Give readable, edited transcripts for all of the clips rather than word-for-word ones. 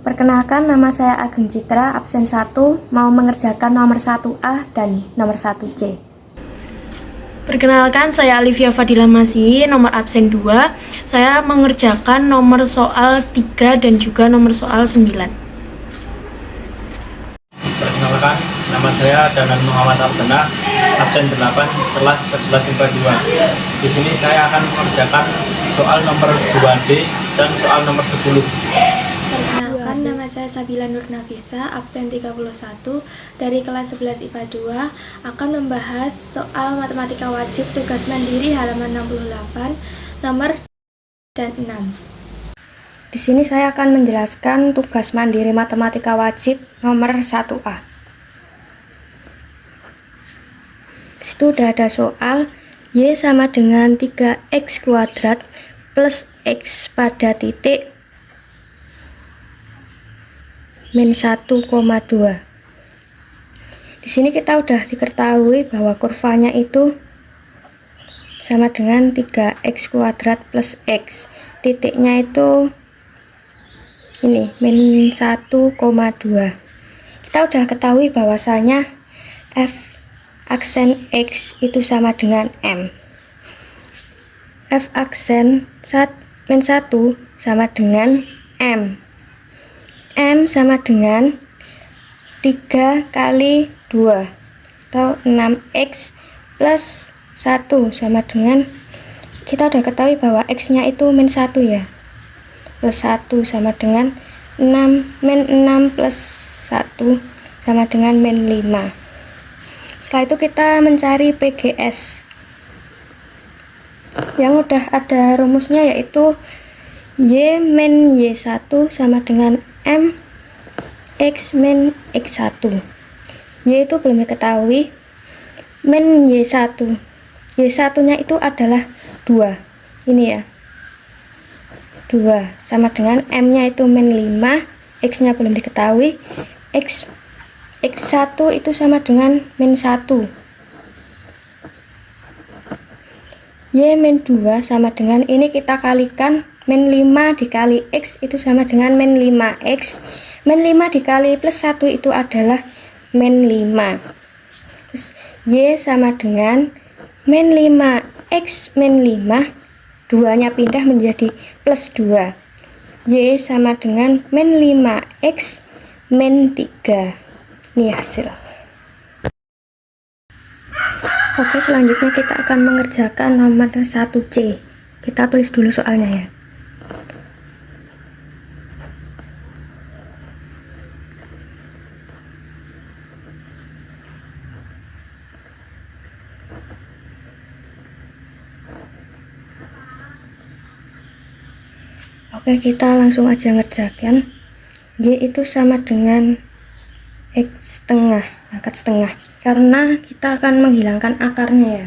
Perkenalkan, nama saya Ageng Citra, absen 1, mau mengerjakan nomor 1A dan nomor 1C. Perkenalkan, saya Alivia Fadila Masih, nomor absen 2. Saya mengerjakan nomor soal 3 dan juga nomor soal 9. Perkenalkan, nama saya Danan Muhammad Abdana, absen 8, kelas 11 IPA 2. Di sini saya akan mengerjakan soal nomor 2D dan soal nomor 10. Perkenalkan, nama saya Sabila Nur Nafisa, absen 31, dari kelas 11 IPA 2, akan membahas soal matematika wajib tugas mandiri halaman 68, nomor dan 6. Di sini saya akan menjelaskan tugas mandiri matematika wajib nomor 1A. Di situ udah ada soal Y sama dengan 3x kuadrat plus x pada titik min 1,2. Di sini kita udah diketahui bahwa kurvanya itu sama dengan 3x kuadrat plus x. Titiknya itu ini min 1,2. Kita udah ketahui bahwasanya f aksen x itu sama dengan m. F aksen min 1 sama dengan m. M sama dengan 3 kali 2 atau 6x plus 1 sama dengan, kita udah ketahui bahwa x nya itu min 1 ya, plus 1 sama dengan 6, min 6 plus 1 sama dengan min 5. Setelah itu kita mencari PGS yang udah ada rumusnya, yaitu Y min Y1 sama dengan M X min X1. Y itu belum diketahui, min Y1. Y1 nya itu adalah 2. Ini ya, 2 sama dengan M nya itu min 5, X nya belum diketahui, X1 itu sama dengan min 1. Y min 2 sama dengan, ini kita kalikan, min 5 dikali X itu sama dengan min 5X. Min 5 dikali plus 1 itu adalah min 5. Terus Y sama dengan min 5X min 5, 2 nya pindah menjadi plus 2. Y sama dengan min 5X min 3. Ini hasil. Oke, selanjutnya kita akan mengerjakan nomor 1C. Kita tulis dulu soalnya ya. Oke, kita langsung aja ngerjakan. Y itu sama dengan X setengah, angkat setengah, karena kita akan menghilangkan akarnya ya.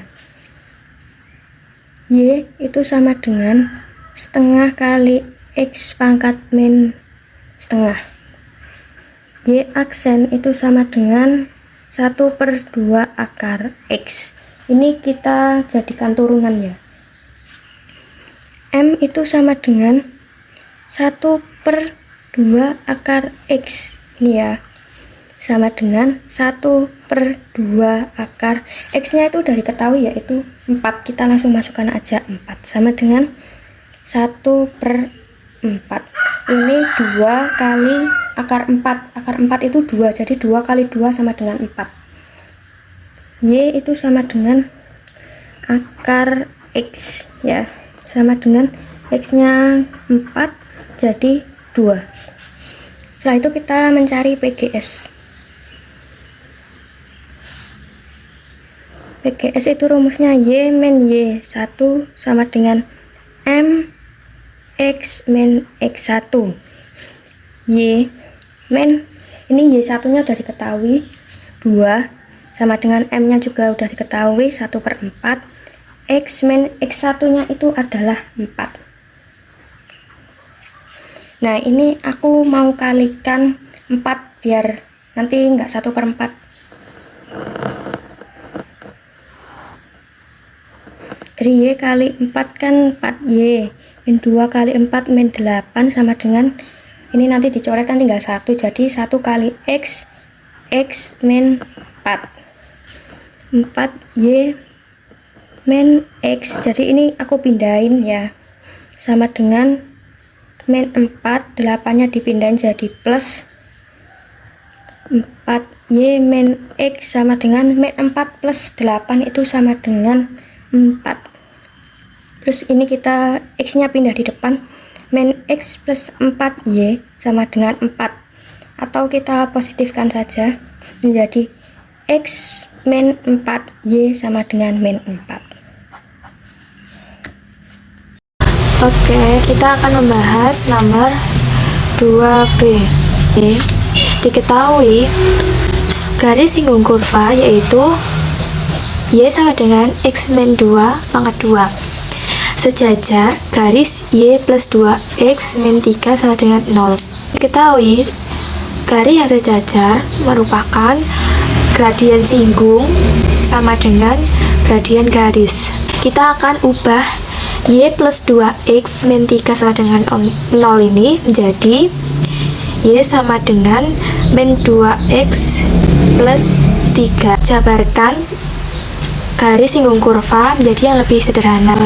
Y itu sama dengan setengah kali X pangkat min setengah. Y aksen itu sama dengan 1/2 akar X. Ini kita jadikan turunan ya. M itu sama dengan 1/2 akar X. Ini ya, sama dengan 1/2 akar X nya itu udah diketahui, yaitu 4. Kita langsung masukkan aja 4 sama dengan 1/4. Ini 2 kali akar 4. Akar 4 itu 2, jadi 2 kali 2 sama dengan 4. Y itu sama dengan akar X ya, sama dengan X nya 4, jadi 2. Setelah itu kita mencari PGS. PGS itu rumusnya Y min Y1 sama dengan M X min X1. Y min, ini Y1 nya udah diketahui 2, sama dengan M nya juga udah diketahui 1/4. X min X1 nya itu adalah 4. Nah, ini aku mau kalikan 4 biar nanti enggak 1/4. Dari Y kali 4 kan 4Y, min 2 kali 4 min 8 sama dengan Ini nanti dicoret kan tinggal 1, jadi 1 kali X min 4 Y min X. Jadi ini aku pindahin ya, sama dengan min 4, 8 nya dipindahin jadi plus 4Y min X sama dengan min 4 plus 8 itu sama dengan 4. Terus ini kita X nya pindah di depan, min X plus 4Y sama dengan 4, atau kita positifkan saja menjadi X min 4Y sama dengan min 4. Oke, kita akan membahas nomor 2B. Diketahui garis singgung kurva yaitu Y sama dengan X min 2 pangkat 2. Sejajar garis Y plus 2X min 3 sama dengan 0. Diketahui garis yang sejajar merupakan gradien singgung sama dengan gradien garis. Kita akan ubah Y plus 2X min 3 sama dengan 0 ini menjadi Y sama dengan min 2X plus 3. Jabarkan garis singgung kurva menjadi yang lebih sederhana.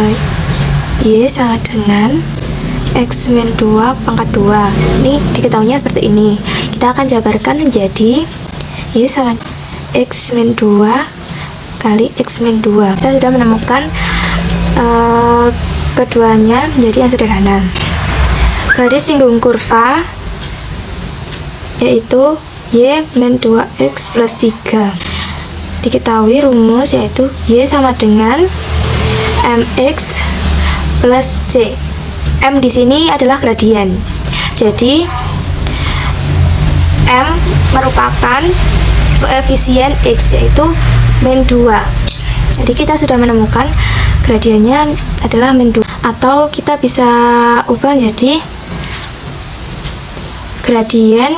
Y sama dengan X min 2 pangkat 2. Ini diketahuinya seperti ini. Kita akan jabarkan menjadi Y sama X min 2 kali X min 2. Kita sudah menemukan keduanya menjadi yang sederhana. Garis singgung kurva yaitu Y min 2X plus 3. Diketahui rumus yaitu Y sama dengan MX plus C. M di sini adalah gradien. Jadi M merupakan koefisien X yaitu min 2. Jadi kita sudah menemukan gradiennya adalah min 2, atau kita bisa ubah jadi gradien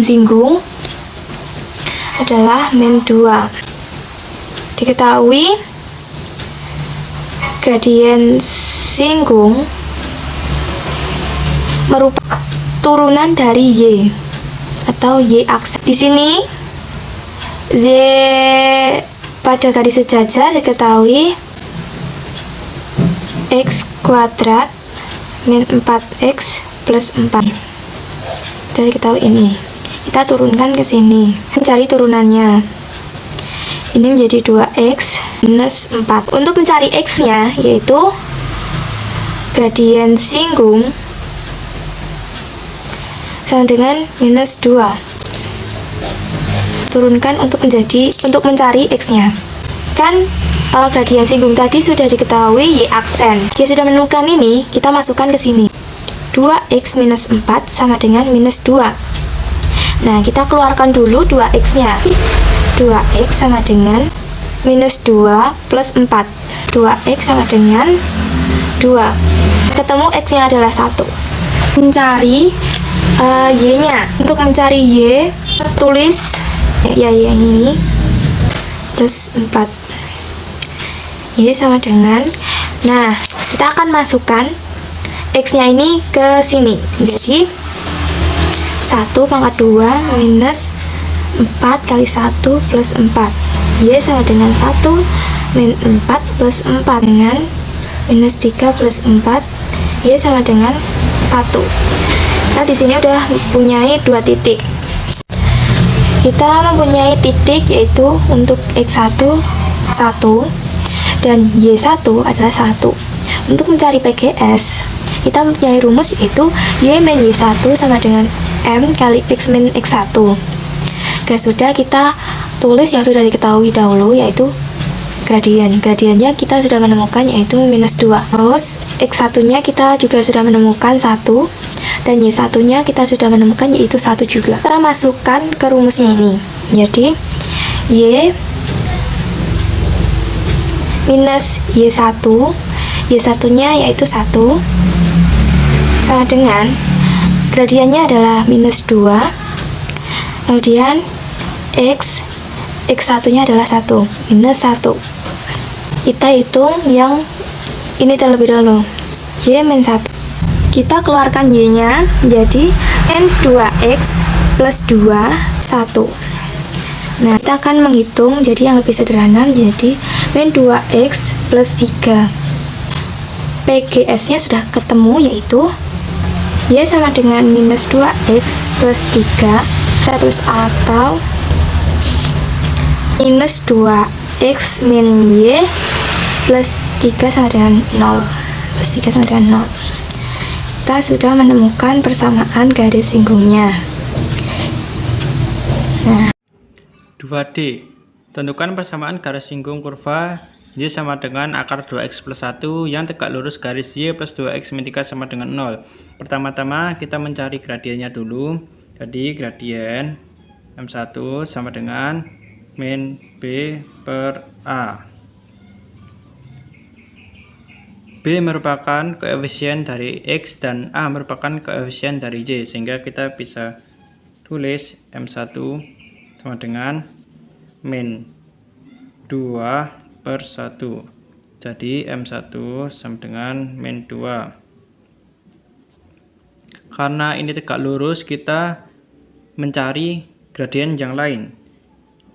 singgung adalah min 2. Diketahui gradien singgung merupakan turunan dari Y atau Y aksen. Di sini Z pada garis sejajar diketahui X kuadrat min 4X plus 4. Jadi ketahui ini. Kita turunkan ke sini. Mencari turunannya. Ini menjadi 2X minus 4. Untuk mencari X-nya yaitu gradien singgung sama dengan minus 2. Turunkan untuk mencari X-nya. Kan gradien singgung tadi sudah diketahui Y aksen. Dia sudah menemukan ini, kita masukkan ke sini. 2X minus 4 sama dengan minus 2. Nah, kita keluarkan dulu 2X-nya. 2X sama dengan minus 2 plus 4. 2X sama dengan 2. Ketemu X-nya adalah 1. Mencari Y-nya. Untuk mencari Y, tulis ya yang ini plus 4. Y sama dengan, nah kita akan masukkan X nya ini ke sini, jadi 1 pangkat 2 minus 4 kali 1 plus 4. Y sama dengan 1 min 4 plus 4 dengan minus 3 plus 4. Y sama dengan 1. Kita di sini udah mempunyai 2 titik. Kita mempunyai titik yaitu untuk X1 1 dan Y1 adalah 1. Untuk mencari PGS, kita mempunyai rumus yaitu Y min Y1 sama dengan M kali X min X1. Oke, sudah kita tulis yang sudah diketahui dahulu yaitu gradiennya kita sudah menemukan yaitu minus 2. Terus X1 nya kita juga sudah menemukan 1, dan Y1 nya kita sudah menemukan yaitu 1 juga. Kita masukkan ke rumusnya ini. Jadi Y minus Y1 nya yaitu 1 sama dengan gradiennya adalah minus 2, kemudian X1 nya adalah 1 minus 1. Kita hitung yang ini terlebih dahulu. Y min 1. Kita keluarkan Y-nya, jadi min 2x plus 2, 1. Nah, kita akan menghitung jadi yang lebih sederhana, jadi min 2x plus 3. PGS-nya sudah ketemu, yaitu Y sama dengan minus 2x plus 3. Kita tulis atau minus 2x min Y plus 3 sama dengan 0. Plus 3 sama dengan 0. Kita sudah menemukan persamaan garis singgungnya. Nah, 2D. Tentukan persamaan garis singgung kurva Y sama dengan akar 2x plus 1 yang tegak lurus garis Y plus 2x min 3 sama dengan 0. Pertama-tama kita mencari gradiennya dulu. Jadi gradien M1 sama dengan min B per A. B merupakan koefisien dari X dan A merupakan koefisien dari Y, sehingga kita bisa tulis M1 sama dengan min 2 per 1. Jadi M1 sama dengan min 2. Karena ini tegak lurus, kita mencari gradien yang lain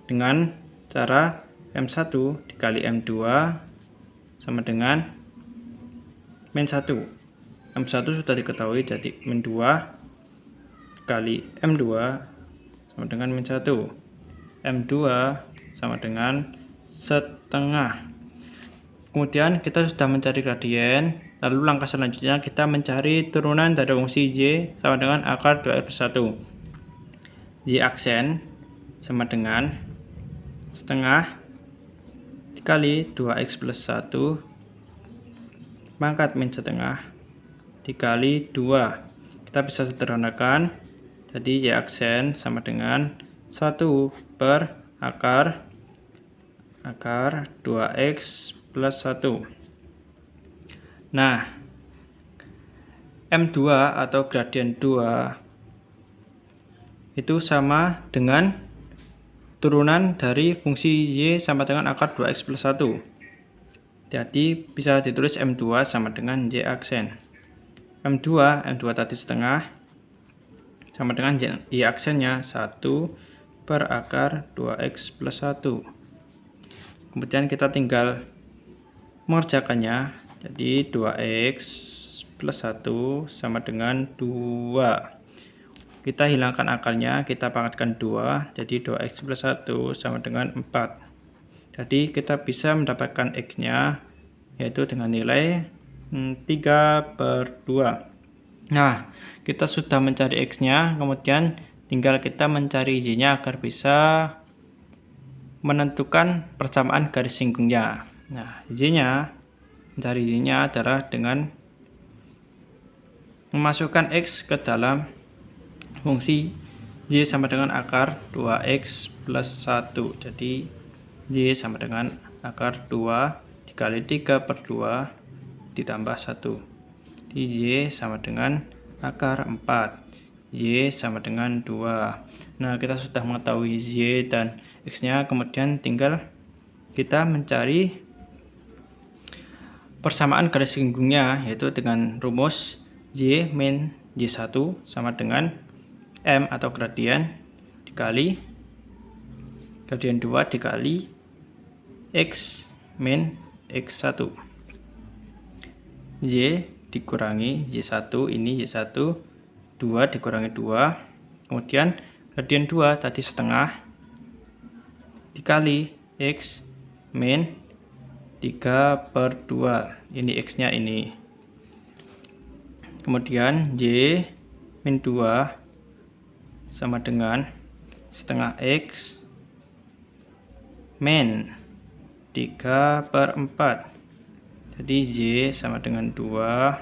dengan cara M1 dikali M2 sama dengan min 1. M1 sudah diketahui, jadi min 2 kali M2 sama dengan min 1. M2 sama dengan setengah. Kemudian kita sudah mencari gradien, lalu langkah selanjutnya kita mencari turunan dari fungsi Y sama dengan akar 2x plus 1. Y aksen sama dengan setengah dikali 2x plus 1 pangkat min setengah dikali 2. Kita bisa sederhanakan, jadi Y aksen sama dengan 1 per akar 2x plus 1. Nah, M2 atau gradien 2 itu sama dengan turunan dari fungsi Y sama dengan akar 2x plus 1. Jadi bisa ditulis M2 sama dengan Y aksen. M2 tadi setengah sama dengan Y aksennya 1 per akar 2x plus 1. Kemudian kita tinggal mengerjakannya. Jadi 2x plus 1 sama dengan 2. Kita hilangkan akarnya, kita pangkatkan 2. Jadi 2x plus 1 sama dengan 4. Jadi kita bisa mendapatkan X-nya yaitu dengan nilai 3 per 2. Nah, kita sudah mencari X-nya, kemudian tinggal kita mencari Y-nya agar bisa menentukan persamaan garis singgungnya. Nah, mencari Y-nya adalah dengan memasukkan X ke dalam fungsi Y sama dengan akar 2x plus 1. Jadi Y sama dengan akar 2 dikali 3 per 2 ditambah 1. Jadi Y sama dengan akar 4. Y sama dengan 2. Nah, kita sudah mengetahui Y dan X-nya, kemudian tinggal kita mencari persamaan garis singgungnya, yaitu dengan rumus Y min Y1 sama dengan M atau gradien dikali gradien 2 dikali X min X1. Y dikurangi Y1, ini Y1, 2 dikurangi 2, kemudian gradien 2 tadi setengah dikali X min 3 per 2, ini X nya ini. Kemudian Y min 2 sama dengan setengah X min 3 per 4. Jadi Y sama dengan 2.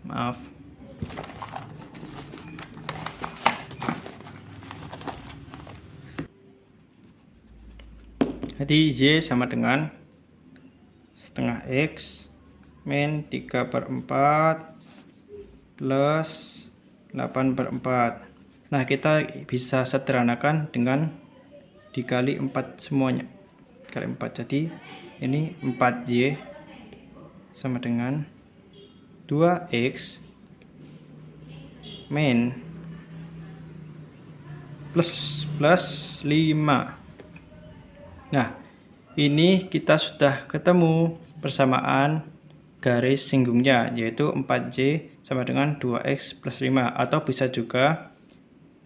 Maaf. Jadi Y sama dengan setengah X min 3 per 4 plus 8 per 4. Nah, kita bisa sederhanakan dengan dikali 4 semuanya. Dikali 4. Jadi ini 4Y sama dengan 2x min plus 5. Nah, ini kita sudah ketemu persamaan garis singgungnya, yaitu 4y sama dengan 2x plus 5, atau bisa juga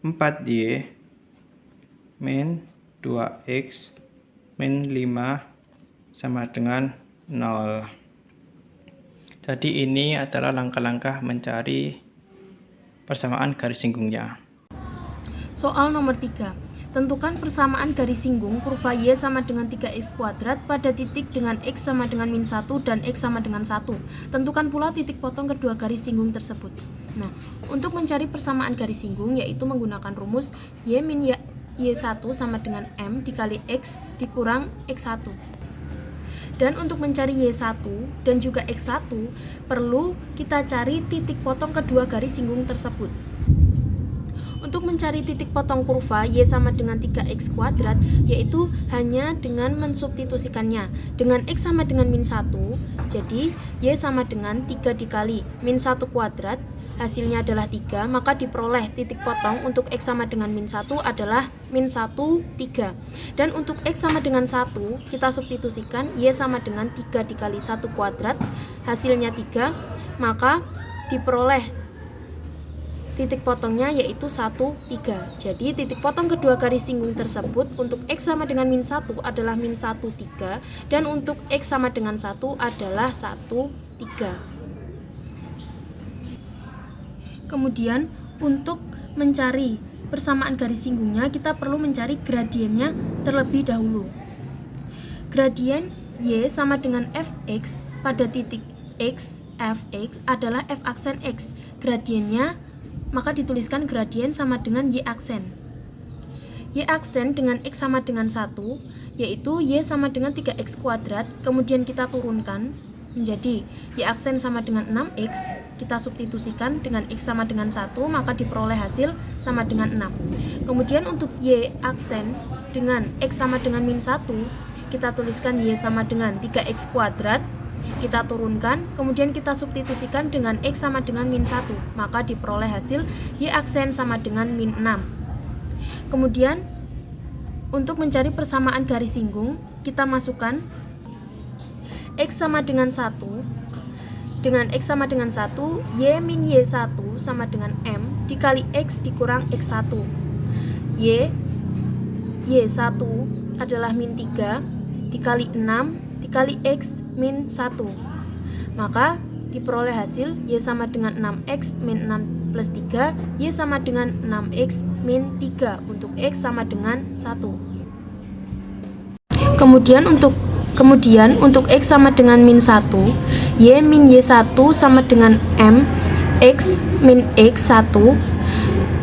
4y min 2x min 5 sama dengan 0. Jadi ini adalah langkah-langkah mencari persamaan garis singgungnya. Soal nomor 3. Tentukan persamaan garis singgung kurva y sama dengan 3x kuadrat pada titik dengan x sama dengan min 1 dan x sama dengan 1. Tentukan pula titik potong kedua garis singgung tersebut. Nah, untuk mencari persamaan garis singgung yaitu menggunakan rumus y min y1 sama dengan m dikali x dikurang x1. Dan untuk mencari y1 dan juga x1 perlu kita cari titik potong kedua garis singgung tersebut. Untuk mencari titik potong kurva y sama dengan 3x kuadrat, yaitu hanya dengan mensubstitusikannya. Dengan x sama dengan min 1, jadi y sama dengan 3 dikali min 1 kuadrat, hasilnya adalah 3, maka diperoleh titik potong untuk x sama dengan min 1 adalah min 1, 3. Dan untuk x sama dengan 1, kita substitusikan y sama dengan 3 dikali 1 kuadrat, hasilnya 3, maka diperoleh titik potongnya yaitu 1, 3. Jadi titik potong kedua garis singgung tersebut untuk x sama dengan min 1 adalah min 1, 3, dan untuk x sama dengan 1 adalah 1, 3. Kemudian untuk mencari persamaan garis singgungnya kita perlu mencari gradiennya terlebih dahulu. Gradien y sama dengan fx pada titik x fx adalah f aksen x. Gradiennya maka dituliskan gradien sama dengan y aksen. Y aksen dengan x sama dengan 1, yaitu y sama dengan 3x kuadrat, kemudian kita turunkan menjadi y aksen sama dengan 6x, kita substitusikan dengan x sama dengan 1, maka diperoleh hasil sama dengan 6. Kemudian untuk y aksen dengan x sama dengan min 1, kita tuliskan y sama dengan 3x kuadrat, kita turunkan, kemudian kita substitusikan dengan x sama dengan min 1, maka diperoleh hasil y aksen sama dengan min 6. Kemudian untuk mencari persamaan garis singgung, kita masukkan x sama dengan 1 dengan x sama dengan 1, y min y1 sama dengan m dikali x dikurang x1. Y1 adalah min 3 dikali 6 dikali x min 1, maka diperoleh hasil y sama dengan 6x min 6 plus 3, y sama dengan 6x min 3 untuk x sama dengan 1. Kemudian untuk x sama dengan min 1, y min y1 sama dengan m x min x1,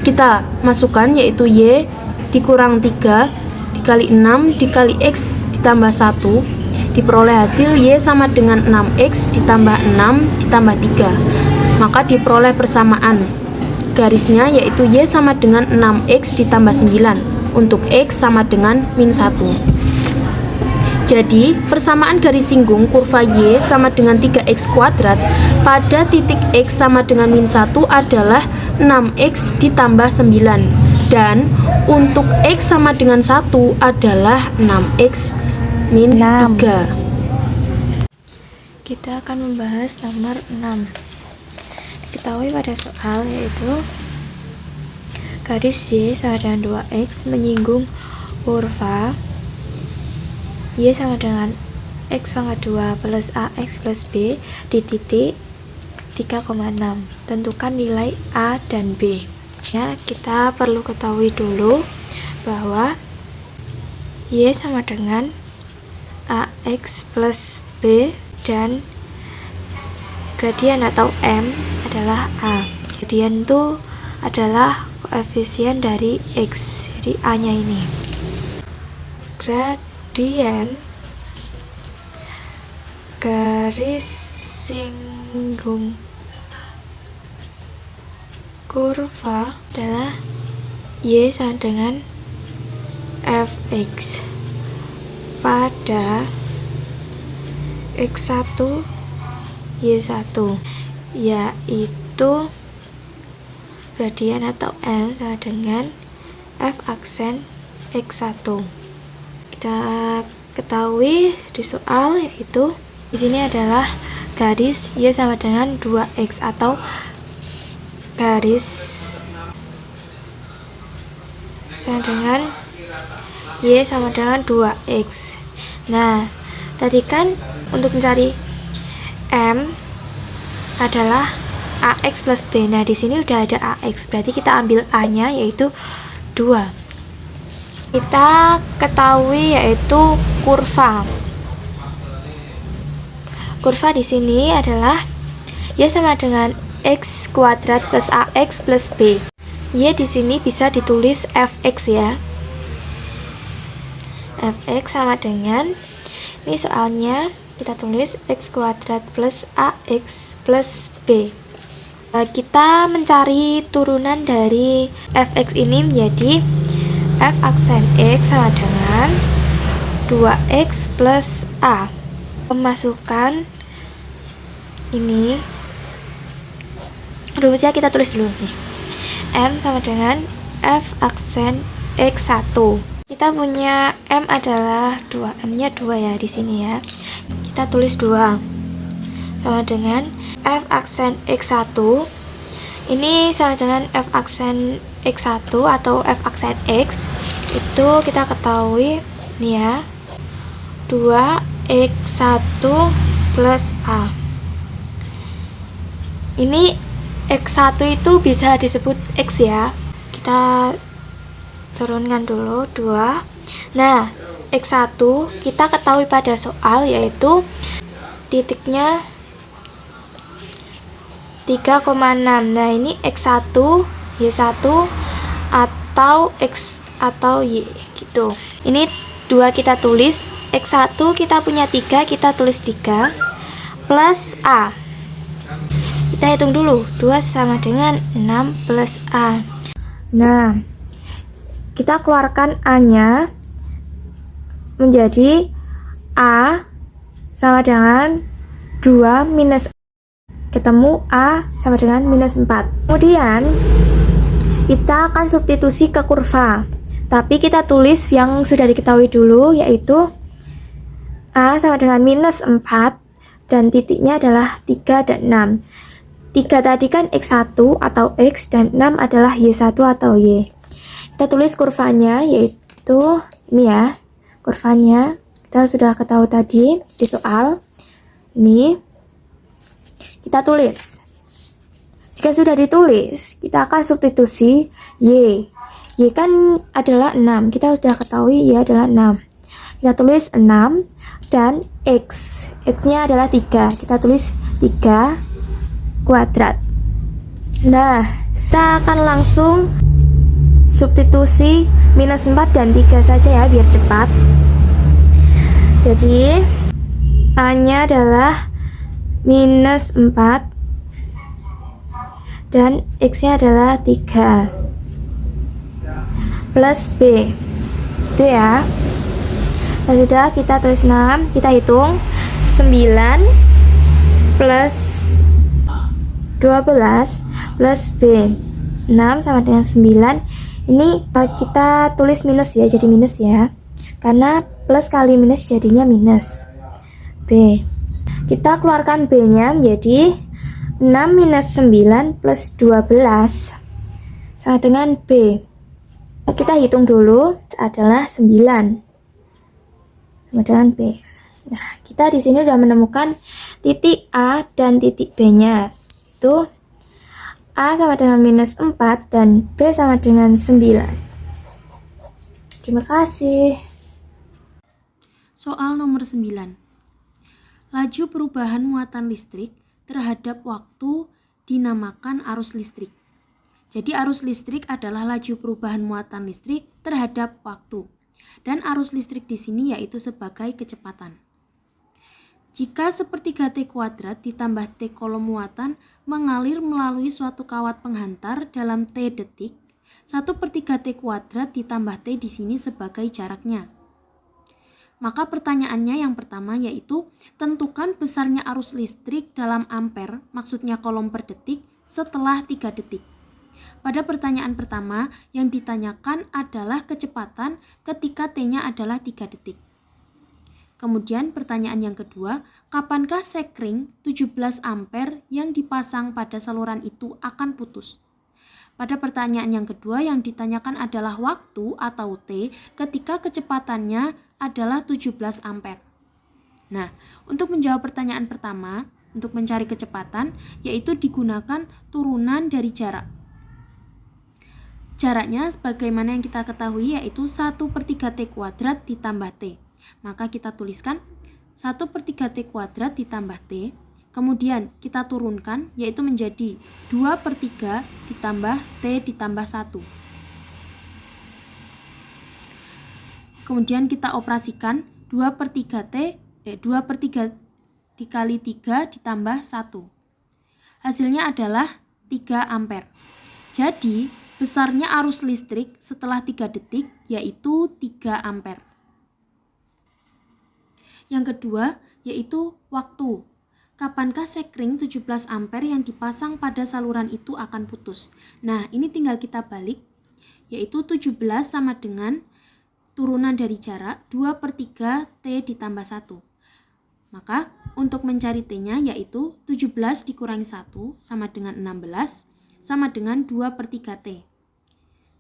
kita masukkan yaitu y dikurang 3 dikali 6 dikali x ditambah 1, diperoleh hasil y sama dengan 6x ditambah 6 ditambah 3, maka diperoleh persamaan garisnya yaitu y sama dengan 6x ditambah 9 untuk x sama dengan min 1. Jadi persamaan garis singgung kurva y sama dengan 3x kuadrat pada titik x sama dengan min 1 adalah 6x ditambah 9, dan untuk x sama dengan 1 adalah 6x min 3. Kita akan membahas nomor 6. Diketahui pada soal yaitu garis y sama dengan 2x menyinggung kurva y sama dengan x pangkat 2 plus ax plus b di titik 3,6. Tentukan nilai a dan b. Ya, kita perlu ketahui dulu bahwa y sama dengan ax plus b dan gradien atau m adalah a. Gradien itu adalah koefisien dari x, jadi a nya ini. Gradien garis singgung kurva adalah y sama dengan fx pada x1 y1. yaitu gradian atau M sama dengan F aksen X1. Kita ketahui di soal yaitu di sini adalah garis Y sama dengan 2X atau garis sama dengan Y sama dengan 2X. Nah, tadi kan untuk mencari M adalah AX plus B. Nah, di sini udah ada AX, berarti kita ambil A-nya yaitu 2. Kita ketahui yaitu kurva. Kurva di sini adalah Y sama dengan X kuadrat plus AX plus B. Y di sini bisa ditulis Fx ya. Fx sama dengan, ini soalnya kita tulis X kuadrat plus AX plus B. Kita mencari turunan dari Fx ini menjadi F aksen X sama dengan 2X plus A. Memasukkan ini, rumusnya kita tulis dulu nih. M sama dengan F aksen X1. Kita punya M adalah 2, M-nya 2 ya di sini ya. Kita tulis 2 sama dengan F aksen X1. Ini sama dengan F aksen X1 atau F aksen X. Itu kita ketahui nih ya, 2X1 plus A. Ini X1 itu bisa disebut X ya. Kita turunkan dulu 2. Nah, X1 kita ketahui pada soal yaitu titiknya 3,6. Nah, ini X1, Y1 atau X atau Y gitu. Ini 2 kita tulis, X1 kita punya 3, kita tulis 3 plus A. Kita hitung dulu, 2 sama dengan 6 plus A. Nah, kita keluarkan A-nya menjadi A sama dengan 2 minus A. Ketemu A sama dengan minus 4. Kemudian kita akan substitusi ke kurva, tapi kita tulis yang sudah diketahui dulu, yaitu A sama dengan minus 4 dan titiknya adalah 3 dan 6. 3 tadi kan X1 atau X dan 6 adalah Y1 atau Y. Kita tulis kurvanya yaitu ini ya, kurvanya kita sudah ketahui tadi di soal. Ini kita tulis. Jika sudah ditulis, kita akan substitusi Y. Y kan adalah 6, kita sudah ketahui Y adalah 6. Kita tulis 6 dan X. X-nya adalah 3, kita tulis 3 kuadrat. Nah, kita akan langsung substitusi minus 4 dan 3 saja ya biar cepat. Jadi A-nya adalah minus 4 dan X-nya adalah 3 plus B. Itu ya. Nah, sudah kita tulis 6, kita hitung 9 plus 12 plus B. 6 sama dengan 9. Ini kita tulis minus ya, jadi minus ya. Karena plus kali minus jadinya minus. B. Kita keluarkan B-nya menjadi 6 minus 9 plus 12 sama dengan B. Kita hitung dulu adalah 9 sama dengan B. Nah, kita di sini sudah menemukan titik A dan titik B-nya. Itu A sama dengan minus 4 dan B sama dengan 9. Terima kasih. Soal nomor 9. Laju perubahan muatan listrik terhadap waktu dinamakan arus listrik. Jadi arus listrik adalah laju perubahan muatan listrik terhadap waktu. Dan arus listrik di sini yaitu sebagai kecepatan. Jika sepertiga T kuadrat ditambah T kolom muatan mengalir melalui suatu kawat penghantar dalam T detik, 1/3 T kuadrat ditambah T di sini sebagai jaraknya. Maka pertanyaannya yang pertama yaitu tentukan besarnya arus listrik dalam ampere, maksudnya kolom per detik, setelah 3 detik. Pada pertanyaan pertama yang ditanyakan adalah kecepatan ketika T-nya adalah 3 detik. Kemudian pertanyaan yang kedua, kapankah sekring 17 ampere yang dipasang pada saluran itu akan putus? Pada pertanyaan yang kedua yang ditanyakan adalah waktu atau T ketika kecepatannya adalah 17 ampere. Nah, untuk menjawab pertanyaan pertama, untuk mencari kecepatan, yaitu digunakan turunan dari jarak. Jaraknya sebagaimana yang kita ketahui yaitu 1/3 T kuadrat ditambah T. Maka kita tuliskan 1/3 T kuadrat ditambah T. Kemudian kita turunkan yaitu menjadi 2/3 ditambah T ditambah 1. Kemudian kita operasikan 2/3 dikali 3 ditambah 1. Hasilnya adalah 3 ampere. Jadi besarnya arus listrik setelah 3 detik yaitu 3 ampere. Yang kedua yaitu waktu. Kapankah sekring 17 ampere yang dipasang pada saluran itu akan putus? Nah, ini tinggal kita balik, yaitu 17 sama dengan turunan dari jarak 2/3 T ditambah 1. Maka untuk mencari T-nya yaitu 17 dikurangi 1 sama dengan 16 sama dengan 2/3 T.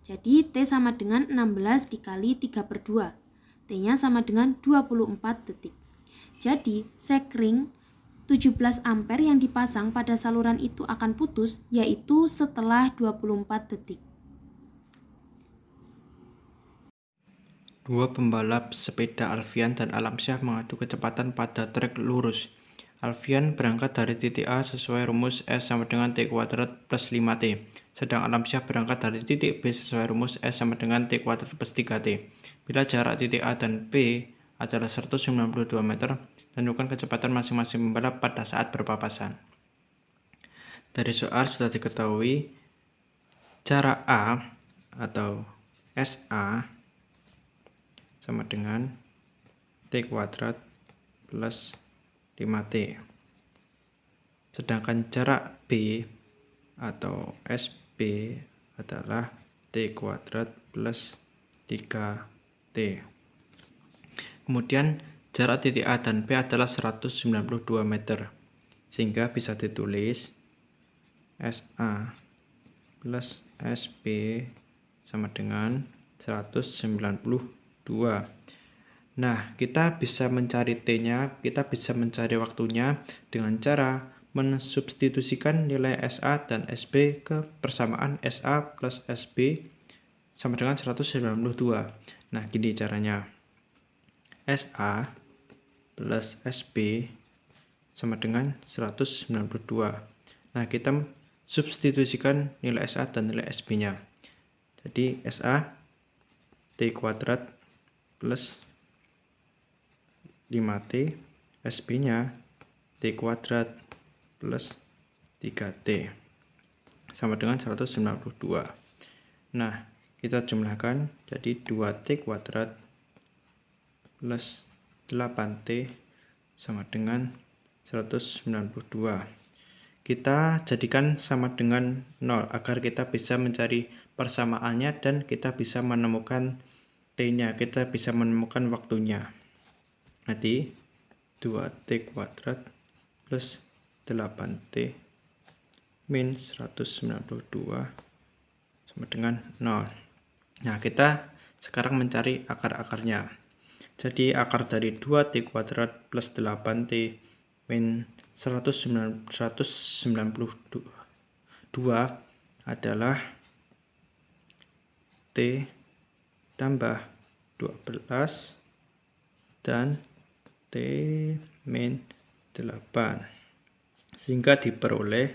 Jadi T sama dengan 16 dikali 3/2. T-nya sama dengan 24 detik. Jadi sekring 17 ampere yang dipasang pada saluran itu akan putus yaitu setelah 24 detik. Dua pembalap sepeda Alfian dan Alamsyah mengadu kecepatan pada trek lurus. Alfian berangkat dari titik A sesuai rumus S sama dengan T kuadrat plus 5T. Sedang Alamsyah berangkat dari titik B sesuai rumus S sama dengan T kuadrat plus 3T. Bila jarak titik A dan B adalah 192 meter, tentukan kecepatan masing-masing pembalap pada saat berpapasan. Dari soal sudah diketahui, jarak A atau SA sama dengan T kuadrat plus 5T. Sedangkan jarak B atau SB adalah T kuadrat plus 3T. Kemudian jarak titik A dan B adalah 192 meter. Sehingga bisa ditulis SA plus SB sama dengan 192. Nah, kita bisa mencari T-nya, kita bisa mencari waktunya dengan cara mensubstitusikan nilai SA dan SB ke persamaan SA plus SB sama dengan 192. Nah, gini caranya. SA plus SB sama dengan 192. Nah, kita substitusikan nilai SA dan nilai SB-nya. Jadi, SA T kuadrat plus 5T, SB-nya T kuadrat plus 3T sama dengan 192. Nah, kita jumlahkan jadi 2T kuadrat plus 8T sama dengan 192. Kita jadikan sama dengan 0 agar kita bisa mencari persamaannya dan kita bisa menemukan T-nya, kita bisa menemukan waktunya. Jadi 2T kuadrat plus 8T min 192 sama dengan 0. Nah, kita sekarang mencari akar-akarnya. Jadi akar dari 2T kuadrat plus 8T min 192 adalah T tambah 12 dan T min 8, sehingga diperoleh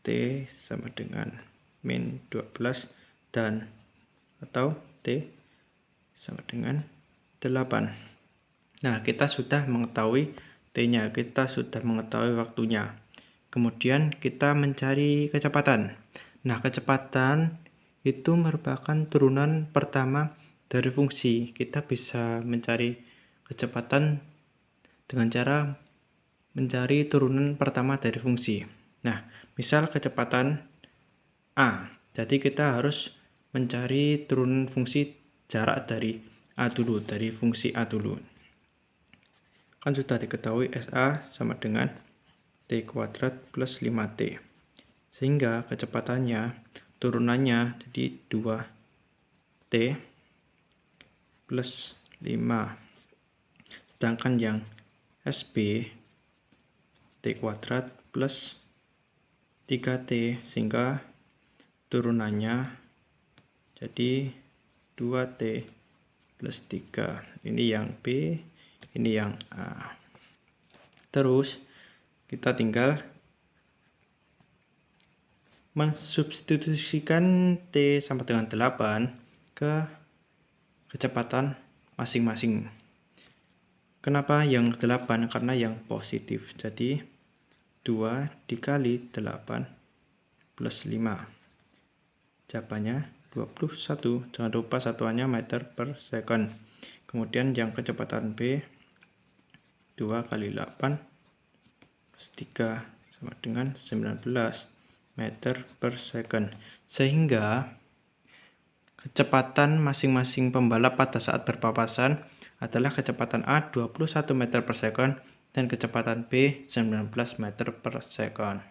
T sama dengan min 12 dan atau T sama dengan 8. Nah, kita sudah mengetahui T-nya, kita sudah mengetahui waktunya. Kemudian kita mencari kecepatan. Nah, kecepatan itu merupakan turunan pertama dari fungsi, kita bisa mencari kecepatan dengan cara mencari turunan pertama dari fungsi. Nah, misal kecepatan A, jadi kita harus mencari turunan fungsi jarak dari A dulu, dari fungsi A dulu. Kan sudah diketahui SA sama dengan T kuadrat plus 5T. Sehingga kecepatannya, turunannya jadi 2T plus 5. Sedangkan yang SB T kuadrat plus 3T, sehingga turunannya jadi 2T plus 3. Ini yang B, ini yang A. Terus kita tinggal mensubstitusikan T sama dengan 8 ke kecepatan masing-masing. Kenapa yang 8? Karena yang positif. Jadi 2 dikali 8 plus 5. Jawabannya 21. Jangan lupa satuannya meter per second. Kemudian yang kecepatan B 2 kali 8 plus 3 sama dengan 19 meter per second. Sehingga kecepatan masing-masing pembalap pada saat berpapasan adalah kecepatan A 21 meter per second dan kecepatan B 19 meter per second.